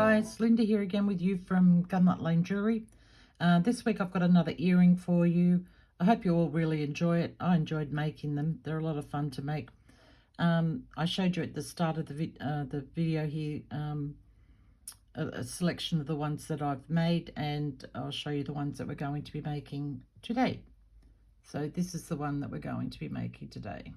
guys, Linda here again with you from Gunlight Lane Jewelry. This week I've got another earring for you. I hope you all really enjoy it. I enjoyed making them. They're a lot of fun to make. I showed you at the start of the video here a selection of the ones that I've made, and I'll show you the ones that we're going to be making today. So this is the one that we're going to be making today.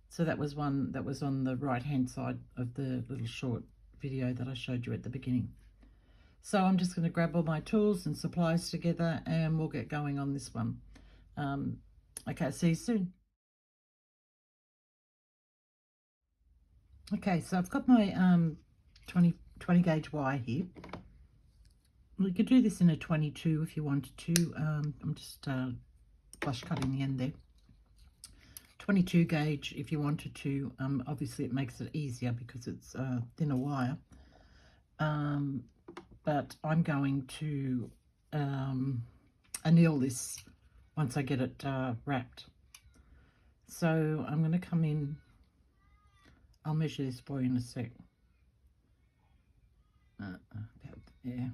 So that was one that was on the right hand side of the little short video that I showed you at the beginning. So I'm just going to grab all my tools and supplies together and we'll get going on this one. Okay, see you soon. Okay, so I've got my 20 gauge wire here. We could do this in a 22 if you wanted to. I'm just flush cutting the end there. 22 gauge if you wanted to. Obviously it makes it easier because it's thinner wire. But I'm going to anneal this once I get it wrapped. So I'm going to come in. I'll measure this for you in a sec. About there.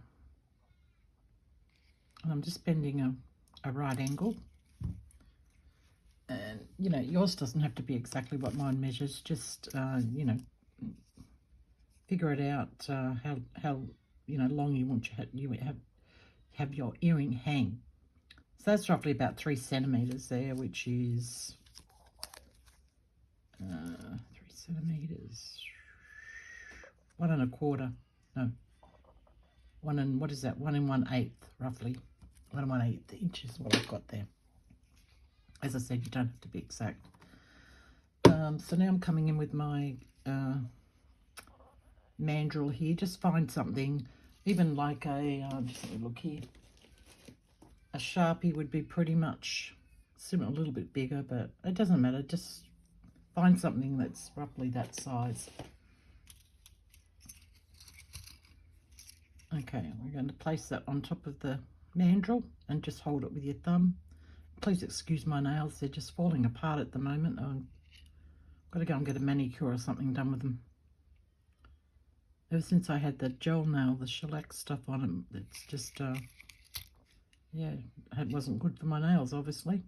And I'm just bending a right angle. And, you know, yours doesn't have to be exactly what mine measures. Just, you know, figure it out how you know, long you want you have your earring hang. So that's roughly about 3 centimeters there, which is 3 centimeters, 1 1/4. No, 1 and what is that? 1 1/8 roughly. 1 1/8 inches is what I've got there. As I said, you don't have to be exact. So now I'm coming in with my mandrel here. Just find something, even like just let me look here. A Sharpie would be pretty much similar, a little bit bigger, but it doesn't matter. Just find something that's roughly that size. Okay, we're going to place that on top of the mandrel and just hold it with your thumb. Please excuse my nails, they're just falling apart at the moment. I've got to go and get a manicure or something done with them. Ever since I had the gel nail, the shellac stuff on them, it's just, yeah, it wasn't good for my nails, obviously.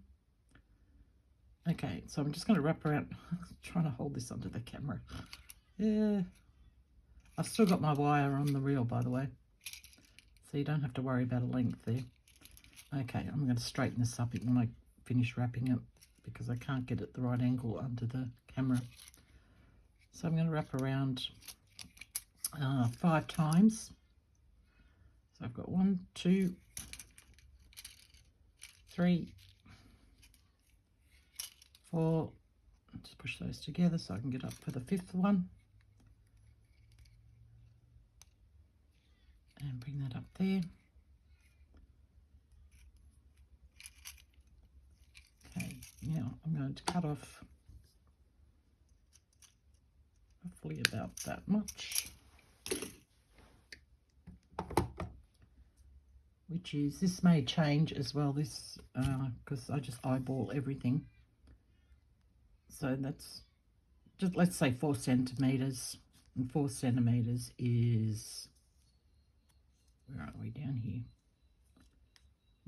Okay, so I'm just going to wrap around, trying to hold this under the camera. Yeah, I've still got my wire on the reel, by the way, so you don't have to worry about a length there. Okay, I'm going to straighten this up when I finish wrapping it because I can't get it the right angle under the camera. So I'm going to wrap around 5 times. So I've got 1, 2, 3, 4. Just push those together so I can get up for the 5th one. And bring that up there. Okay, now I'm going to cut off roughly about that much, which is, this may change as well, this because I just eyeball everything. So that's just, let's say 4 centimeters, and 4 centimeters is, where are we down here,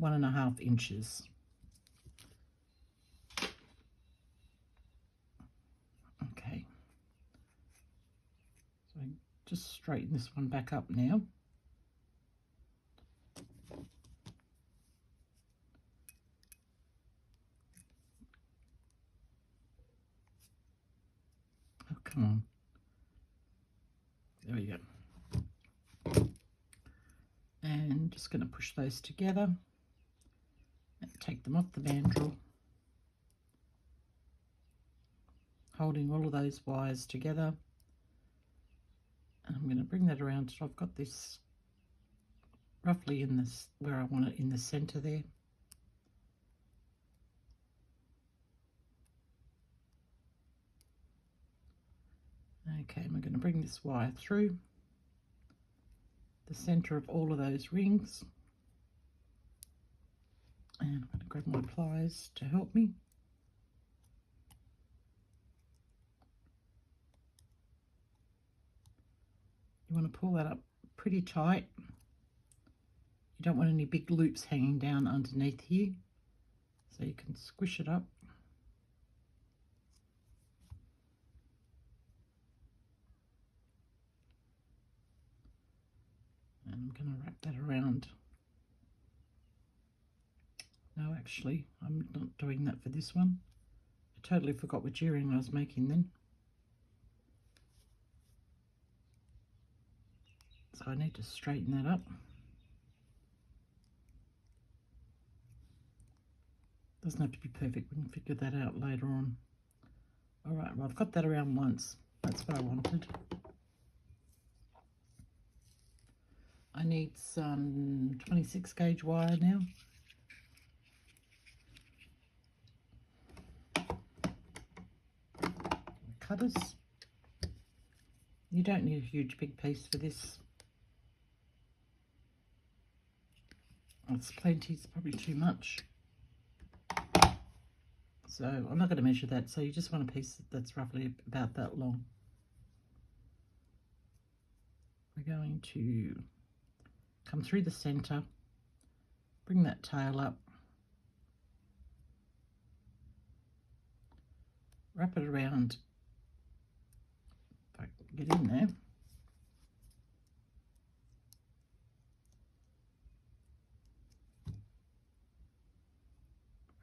1.5 inches. Okay, so just straighten this one back up now. Oh, come on. There we go. And just going to push those together and take them off the mandrel, holding all of those wires together. And I'm going to bring that around so I've got this roughly in this, where I want it, in the center there. Okay, and we're going to bring this wire through the center of all of those rings. And I'm going to grab my pliers to help me. You want to pull that up pretty tight. You don't want any big loops hanging down underneath here, so you can squish it up. And I'm going to wrap that around. No, actually, I'm not doing that for this one. I totally forgot which earring I was making then. So I need to straighten that up. Doesn't have to be perfect, we can figure that out later on. All right, well, I've got that around once. That's what I wanted. I need some 26 gauge wire now. Cutters. You don't need a huge big piece for this. It's plenty, it's probably too much. So I'm not going to measure that, so you just want a piece that's roughly about that long. We're going to come through the center, bring that tail up, wrap it around, if I can get in there.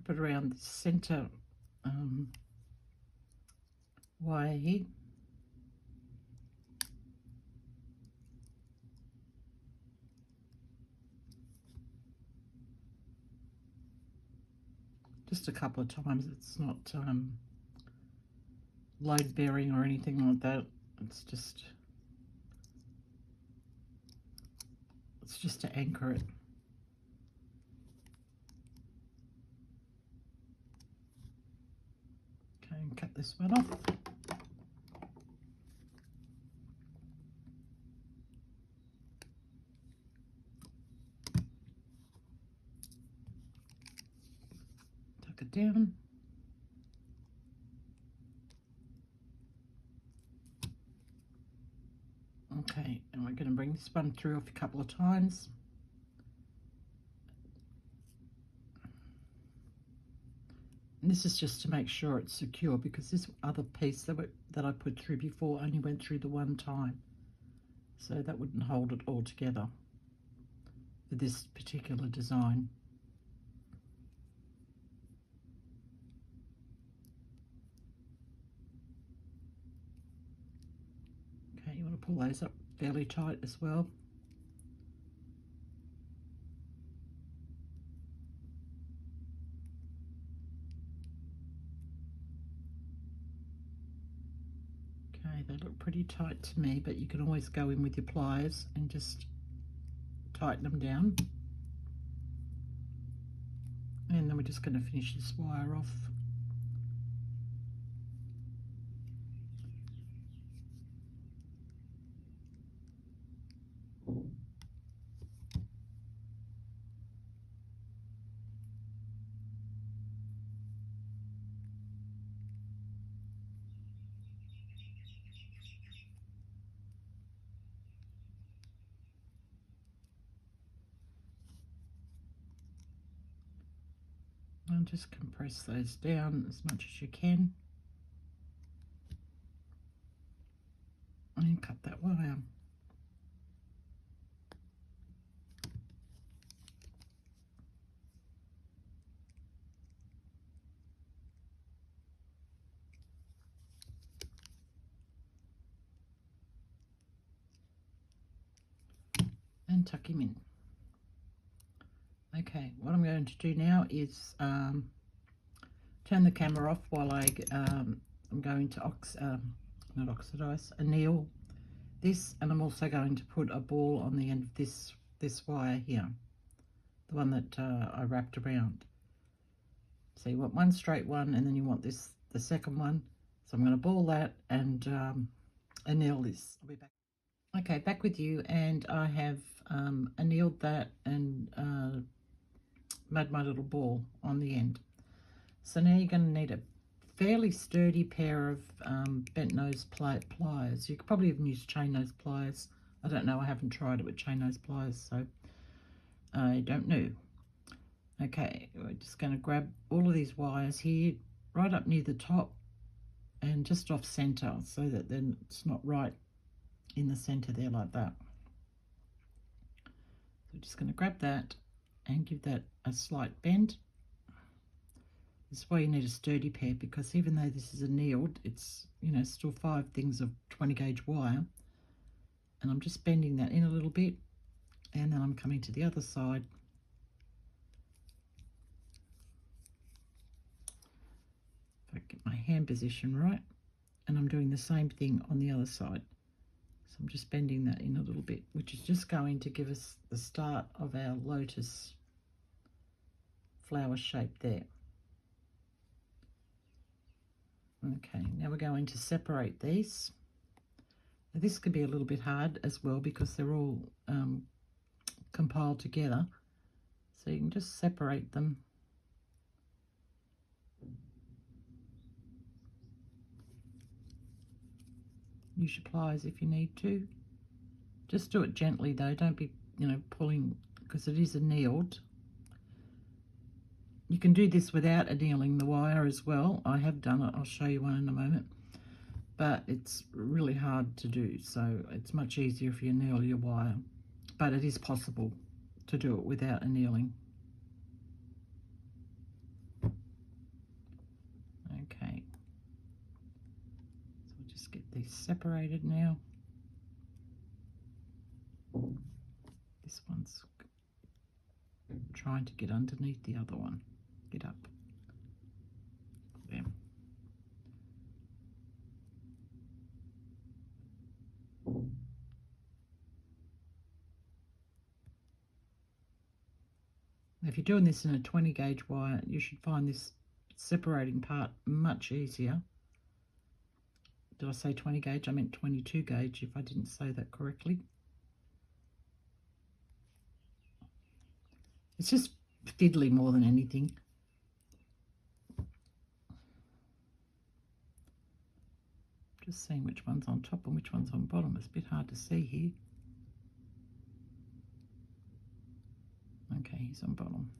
Wrap it around the center wire here. Just a couple of times. It's not load bearing or anything like that. It's just to anchor it. Okay, and cut this one off. Tuck it down. Okay, and we're going to bring this one through a couple of times. And this is just to make sure it's secure, because this other piece that I put through before only went through the one time. So that wouldn't hold it all together for this particular design. Okay, you want to pull those up fairly tight as well. Okay, they look pretty tight to me, but you can always go in with your pliers and just tighten them down. And then we're just going to finish this wire off. And just compress those down as much as you can. And cut that wire. And tuck him in. Okay, what I'm going to do now is turn the camera off while I'm going to anneal this, and I'm also going to put a ball on the end of this wire here, the one that I wrapped around. So you want one straight one, and then you want the second one. So I'm going to ball that and anneal this. I'll be back. Okay, back with you, and I have annealed that and made my little ball on the end. So now you're going to need a fairly sturdy pair of bent nose pliers. You could probably even use chain nose pliers. I don't know, I haven't tried it with chain nose pliers, so I don't know. Okay, we're just going to grab all of these wires here, right up near the top and just off center, so that then it's not right in the center there like that. So we're just going to grab that and give that a slight bend. This is why you need a sturdy pair, because even though this is annealed, it's, you know, still 5 things of 20 gauge wire. And I'm just bending that in a little bit, and then I'm coming to the other side. If I get my hand position right, and I'm doing the same thing on the other side. So I'm just bending that in a little bit, which is just going to give us the start of our lotus flower shape there. Okay, now we're going to separate these. Now this could be a little bit hard as well, because they're all compiled together. So you can just separate them. Use your pliers if you need to. Just do it gently though, don't be, you know, pulling, because it is annealed. You can do this without annealing the wire as well. I have done it, I'll show you one in a moment. But it's really hard to do, so it's much easier if you anneal your wire. But it is possible to do it without annealing. Okay. So we'll just get these separated now. This one's trying to get underneath the other one. Get up. There. If you're doing this in a 20 gauge wire, you should find this separating part much easier. Did I say 20 gauge? I meant 22 gauge if I didn't say that correctly. It's just fiddly more than anything. Just seeing which one's on top and which one's on bottom. It's a bit hard to see here. Okay, he's on bottom.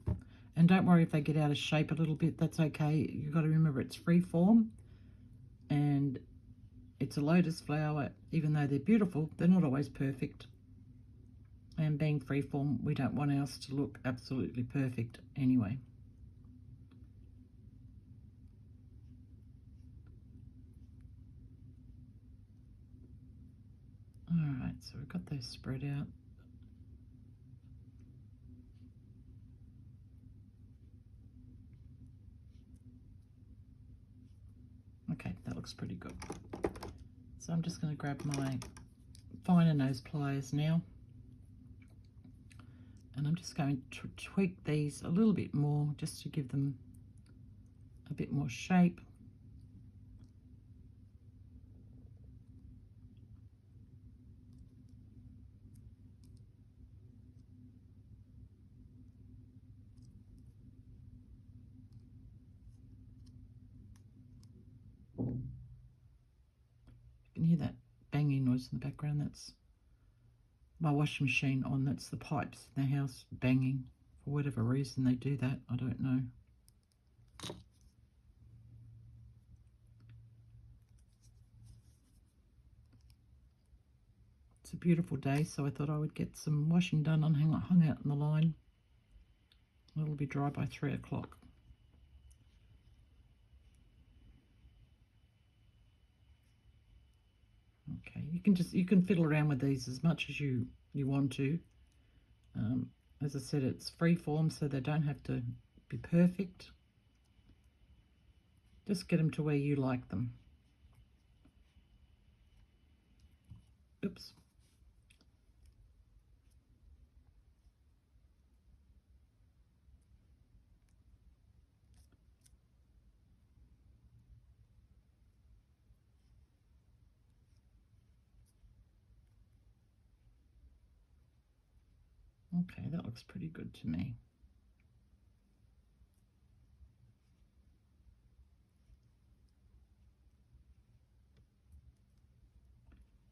And don't worry if they get out of shape a little bit, that's okay. You've got to remember it's free form and it's a lotus flower. Even though they're beautiful, they're not always perfect. And being free form, we don't want ours to look absolutely perfect anyway. Alright, so we've got those spread out. Okay, that looks pretty good. So I'm just going to grab my finer nose pliers now. And I'm just going to tweak these a little bit more, just to give them a bit more shape. You can hear that banging noise in the background. That's my washing machine on. That's the pipes in the house banging. For whatever reason they do that, I don't know. It's a beautiful day, so I thought I would get some washing done and hung out in the line. It'll be dry by 3 o'clock. Okay, you can fiddle around with these as much as you want to. As I said, it's free form, so they don't have to be perfect. Just get them to where you like them. Oops. Okay, that looks pretty good to me.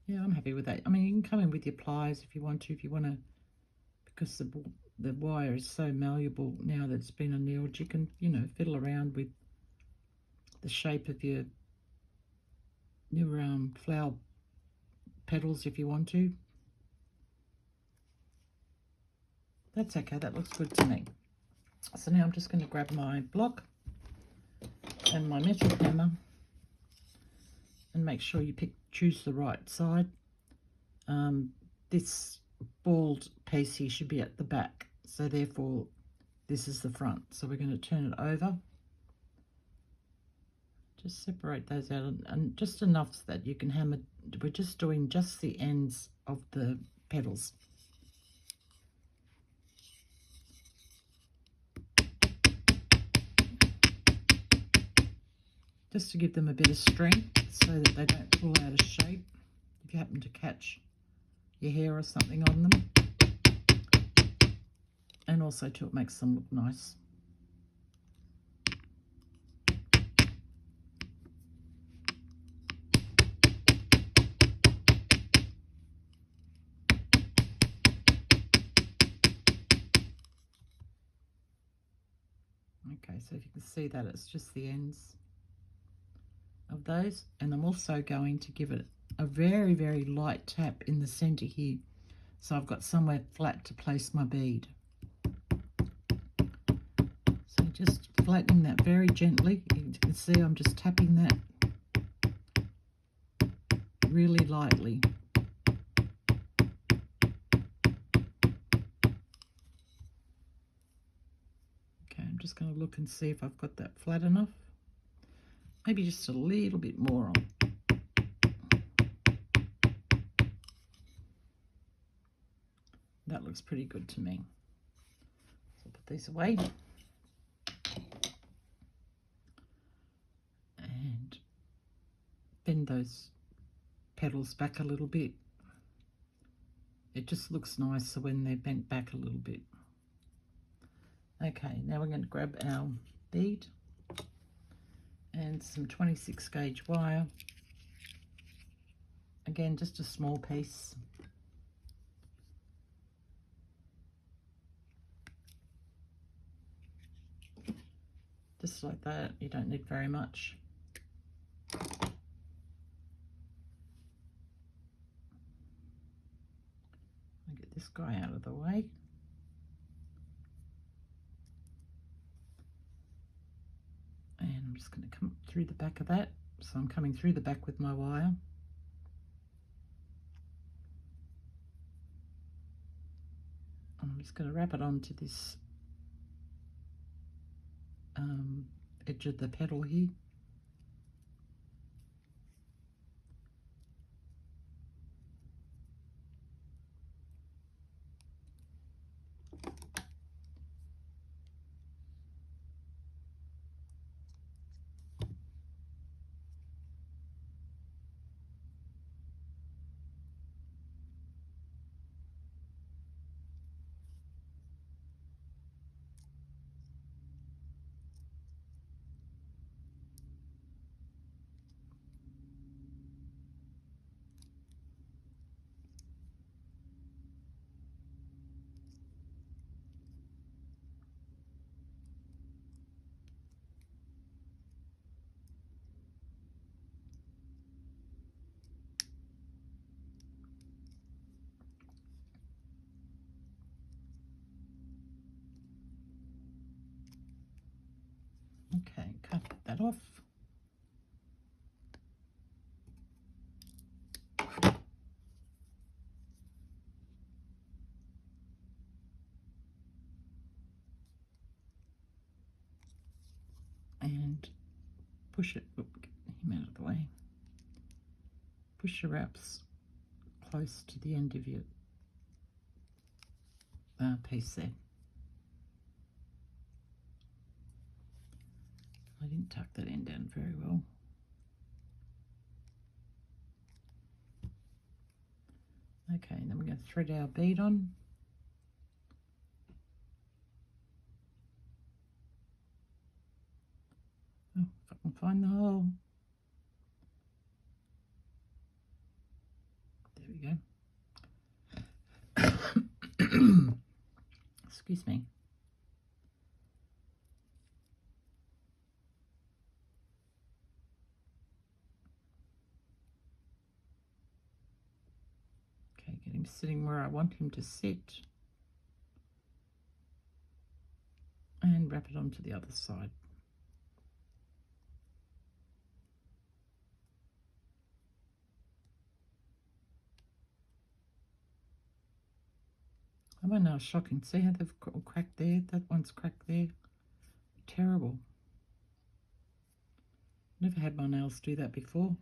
Yeah, I'm happy with that. I mean, you can come in with your pliers if you want to, because the wire is so malleable now that it's been annealed. You can, fiddle around with the shape of your flower petals if you want to. That's okay, that looks good to me. So now I'm just going to grab my block and my metal hammer and make sure you choose the right side. This bald piece here should be at the back, so therefore this is the front. So we're going to turn it over. Just separate those out, and just enough so that you can hammer. We're just doing just the ends of the petals. Just to give them a bit of strength so that they don't pull out of shape if you happen to catch your hair or something on them. And also too, it makes them look nice. Okay, so if you can see that, it's just the ends of those. And I'm also going to give it a very, very light tap in the center here. So I've got somewhere flat to place my bead. So just flattening that very gently. You can see I'm just tapping that really lightly. Okay, I'm just going to look and see if I've got that flat enough. Maybe just a little bit more on. That looks pretty good to me. So I'll put these away. And bend those petals back a little bit. It just looks nicer when they're bent back a little bit. Okay, now we're going to grab our bead and some 26 gauge wire. Again, just a small piece. Just like that, you don't need very much. I'll get this guy out of the way. And I'm just going to come through the back of that. So I'm coming through the back with my wire. And I'm just going to wrap it onto this edge of the petal here. Okay, cut that off. And push it, get him out of the way. Push your wraps close to the end of your piece there. I didn't tuck that end down very well. Okay, and then we're going to thread our bead on. Oh, if I can find the hole. we go. Excuse me. Okay, get him sitting where I want him to sit. And wrap it onto the other side. I went now shocking. See how they've cracked there? That one's cracked there. Terrible. Never had my nails do that before.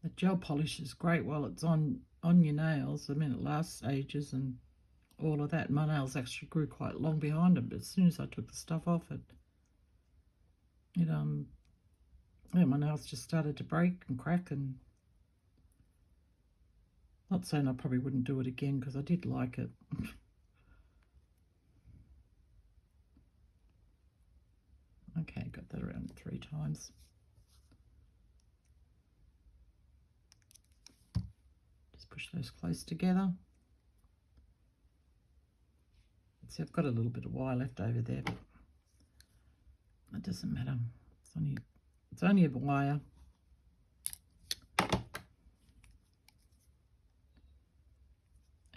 The gel polish is great while it's on your nails. I mean, it lasts ages and all of that. My nails actually grew quite long behind them, but as soon as I took the stuff off it, yeah, my nails just started to break and crack. And not saying I probably wouldn't do it again because I did like it. Okay, got that around 3 times. Just push those close together. See, I've got a little bit of wire left over there, but it doesn't matter. It's only a wire.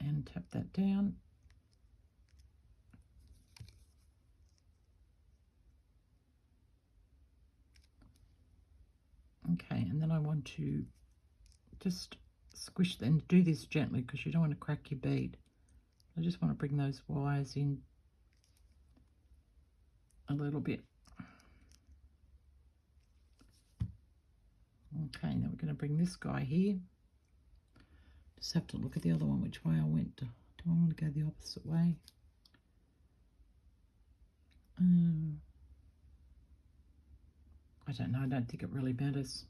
And tap that down. Okay, and then I want to just squish and do this gently because you don't want to crack your bead. I just want to bring those wires in a little bit. Okay, now we're going to bring this guy here. Just have to look at the other one, which way I went. Do I want to go the opposite way? I don't know. I don't think it really matters.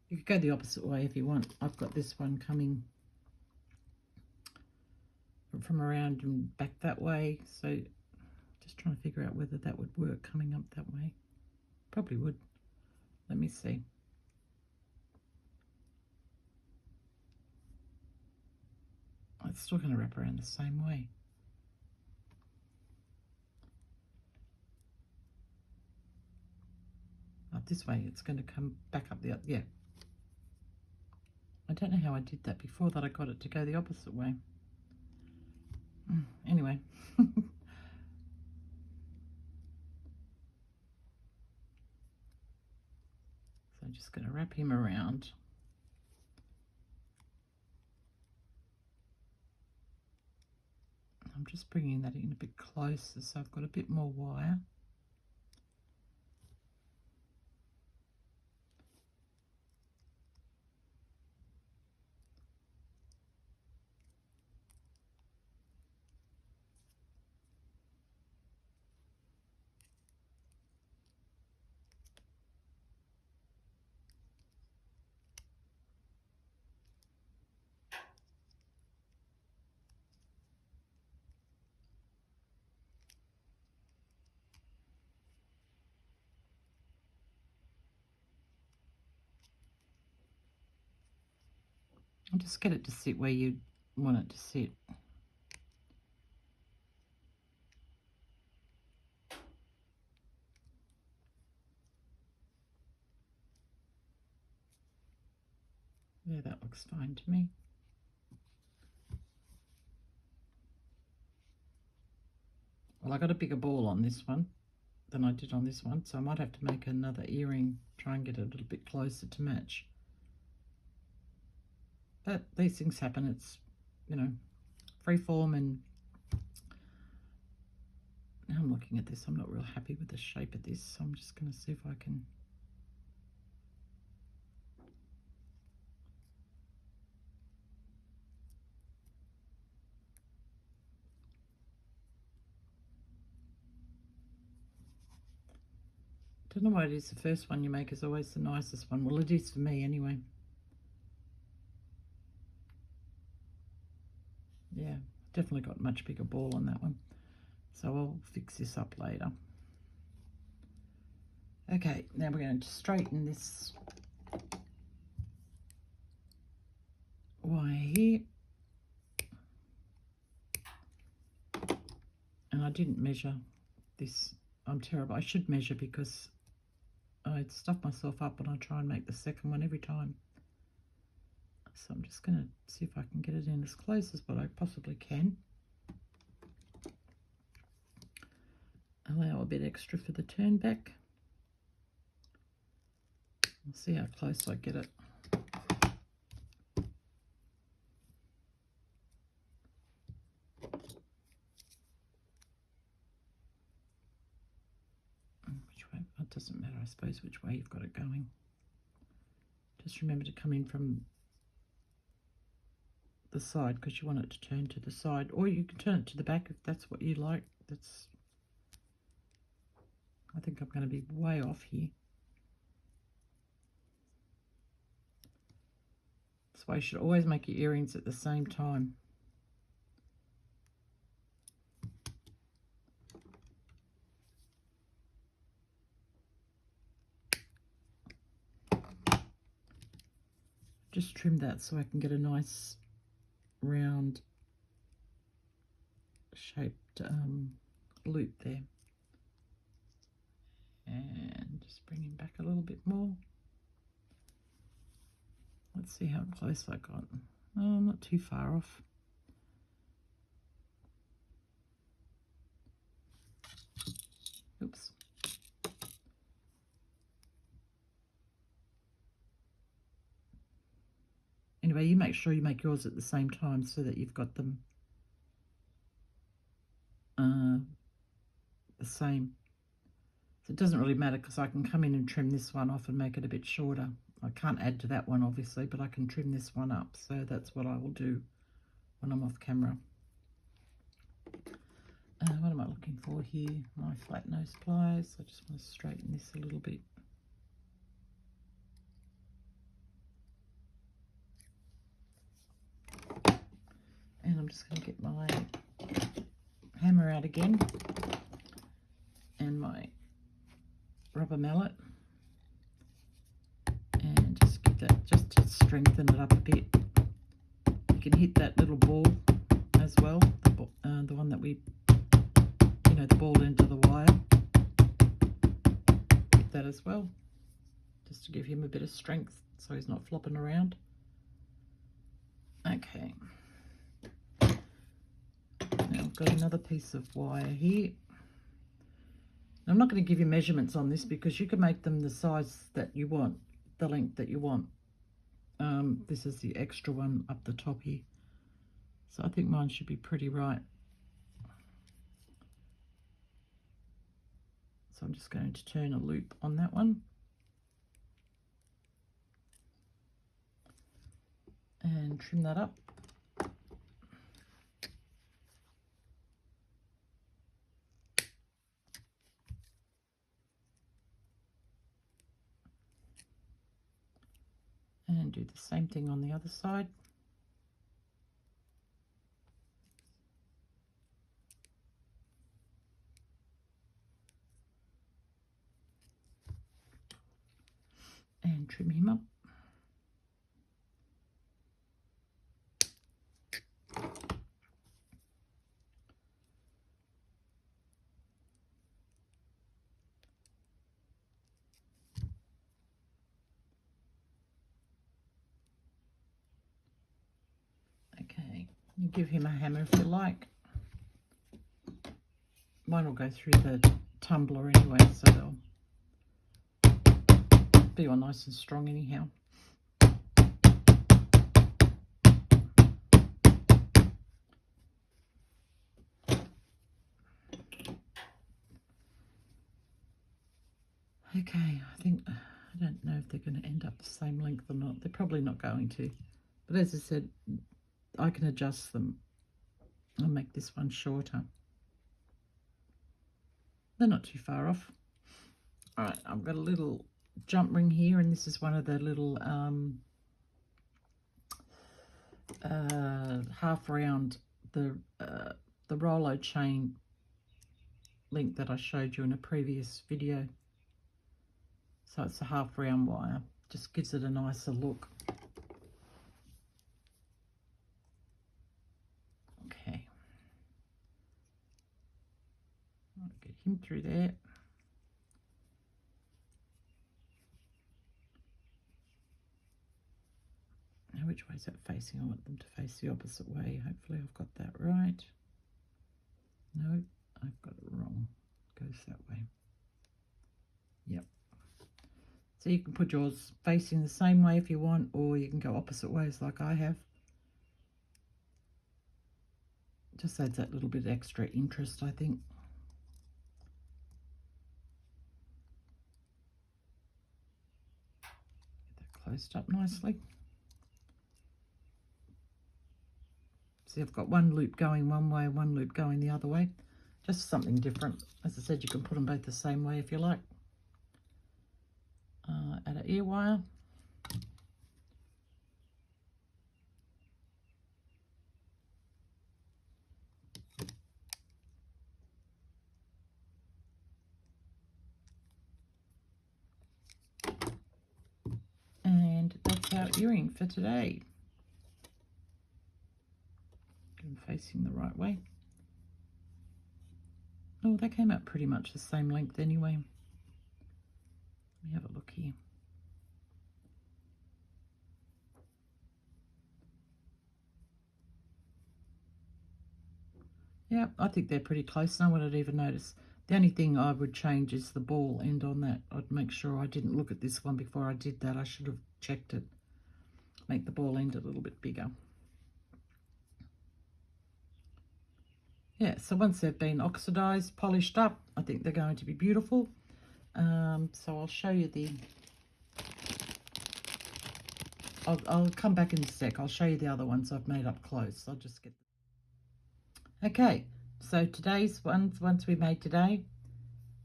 You could go the opposite way if you want. I've got this one coming from around and back that way. So just trying to figure out whether that would work coming up that way. Probably would. Let me see. It's still going to wrap around the same way. Up this way, it's going to come back up the other. Yeah. I don't know how I did that before, that I got it to go the opposite way. Anyway. So I'm just going to wrap him around. I'm just bringing that in a bit closer so I've got a bit more wire. And just get it to sit where you want it to sit. Yeah, that looks fine to me. Well, I got a bigger ball on this one than I did on this one, so I might have to make another earring, try and get it a little bit closer to match. But these things happen. It's, you know, free form. And now I'm looking at this, I'm not real happy with the shape of this, so I'm just going to see if I can don't know why it is the first one you make is always the nicest one. Well, it is for me anyway. Yeah, definitely got much bigger ball on that one. So I'll fix this up later. Okay, now we're going to straighten this wire here. And I didn't measure this. I'm terrible. I should measure because I stuff myself up when I try and make the second one every time. So I'm just going to see if I can get it in as close as what I possibly can. Allow a bit extra for the turn back. We'll see how close I get it. Which way? It doesn't matter, I suppose, which way you've got it going. Just remember to come in from the side because you want it to turn to the side, or you can turn it to the back if that's what you like. I think I'm going to be way off here. That's why you should always make your earrings at the same time. Just trim that so I can get a nice round shaped loop there. And just bring him back a little bit more. Let's see how close I got. Oh, I'm not too far off. Oops. Anyway, you make sure you make yours at the same time so that you've got them the same. So it doesn't really matter because I can come in and trim this one off and make it a bit shorter. I can't add to that one obviously, but I can trim this one up. So that's what I will do when I'm off camera. What am I looking for here? My flat nose pliers. I just want to straighten this a little bit. And I'm just going to get my hammer out again and my rubber mallet and just give that, just to strengthen it up a bit. You can hit that little ball as well, the one that we, the ball end of the wire. Hit that as well, just to give him a bit of strength so he's not flopping around. Okay. Now I've got another piece of wire here. I'm not going to give you measurements on this because you can make them the size that you want, the length that you want. This is the extra one up the top here. So I think mine should be pretty right. So I'm just going to turn a loop on that one. And trim that up. And do the same thing on the other side. And trim him up. Okay, you give him a hammer if you like. Mine will go through the tumbler anyway, so they'll be all nice and strong anyhow. Okay, I don't know if they're going to end up the same length or not. They're probably not going to. But as I said, I can adjust them. I'll make this one shorter. They're not too far off. All right, I've got a little jump ring here, and this is one of the little half round, the Rollo chain link that I showed you in a previous video. So it's a half round wire. Just gives it a nicer look. Okay. I'll get him through there. Now which way is that facing? I want them to face the opposite way. Hopefully I've got that right. No, I've got it wrong. It goes that way. Yep. So you can put yours facing the same way if you want, or you can go opposite ways like I have. Just adds that little bit extra interest, I think. Get that closed up nicely. See, I've got one loop going one way, one loop going the other way. Just something different. As I said, you can put them both the same way if you like. Add an ear wire. And that's our earring for today. I'm facing the right way. Oh, they came out pretty much the same length anyway. Let me have a look here. Yeah, I think they're pretty close. No one would even notice. The only thing I would change is the ball end on that. I'd make sure I didn't look at this one before I did that. I should have checked it. Make the ball end a little bit bigger. Yeah, so once they've been oxidized, polished up, I think they're going to be beautiful. So I'll show you the... I'll come back in a sec. I'll show you the other ones I've made up close. I'll just get... Okay, so today's ones we made today,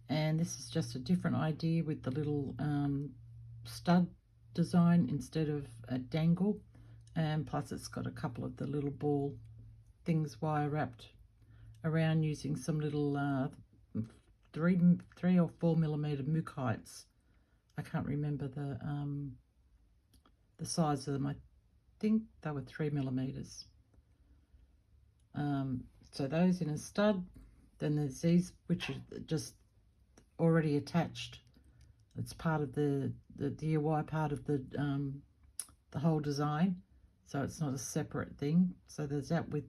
and this is just a different idea with the little stud design instead of a dangle, and plus it's got a couple of the little ball things wire wrapped around using some little 3 or 4 millimeter mookites. I can't remember the size of them. I think they were 3 millimeters. So those in a stud. Then there's these which are just already attached. It's part of the DIY part of the whole design, so it's not a separate thing. So there's that with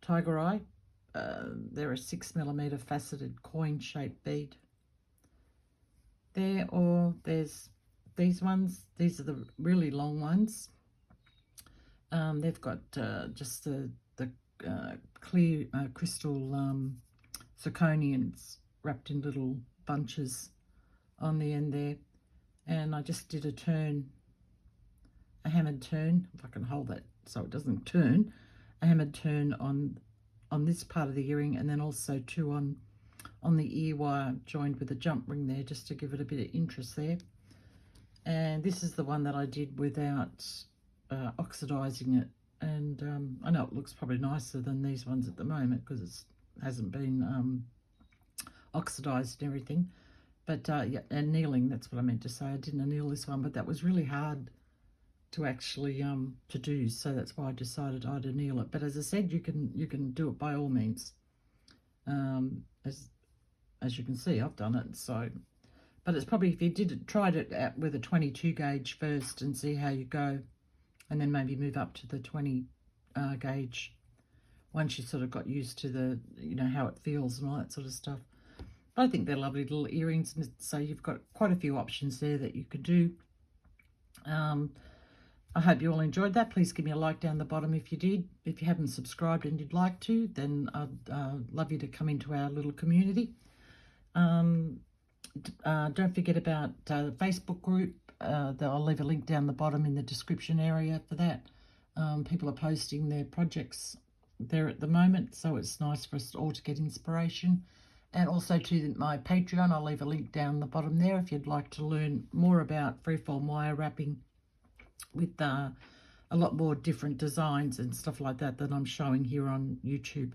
tiger eye. They're a 6 millimeter faceted coin shaped bead there, or there's these ones. These are the really long ones. They've got just the clear crystal zirconians wrapped in little bunches on the end there, and I just did a hammered turn, if I can hold that so it doesn't turn, a hammered turn on this part of the earring, and then also two on the ear wire joined with a jump ring there, just to give it a bit of interest there. And this is the one that I did without oxidizing it, and I know it looks probably nicer than these ones at the moment because it hasn't been oxidized and everything. But yeah, annealing, that's what I meant to say. I didn't anneal this one, but that was really hard to actually to do, so that's why I decided I'd anneal it. But as I said, you can do it by all means. As you can see, I've done it. So, but it's probably, if you tried it out with a 22 gauge first and see how you go, and then maybe move up to the 20 gauge once you sort of got used to the, you know, how it feels and all that sort of stuff. But I think they're lovely little earrings, and so you've got quite a few options there that you could do. I hope you all enjoyed that. Please give me a like down the bottom if you did. If you haven't subscribed and you'd like to, then I'd love you to come into our little community. Don't forget about the Facebook group. I'll leave a link down the bottom in the description area for that. People are posting their projects there at the moment, so it's nice for us all to get inspiration. And also to my Patreon, I'll leave a link down the bottom there if you'd like to learn more about freeform wire wrapping with a lot more different designs and stuff like that I'm showing here on YouTube.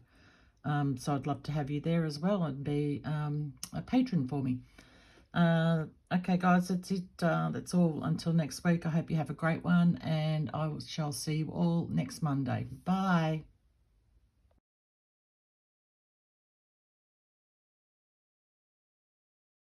So I'd love to have you there as well and be a patron for me. Okay, guys, that's it. That's all until next week. I hope you have a great one, and I shall see you all next Monday. Bye.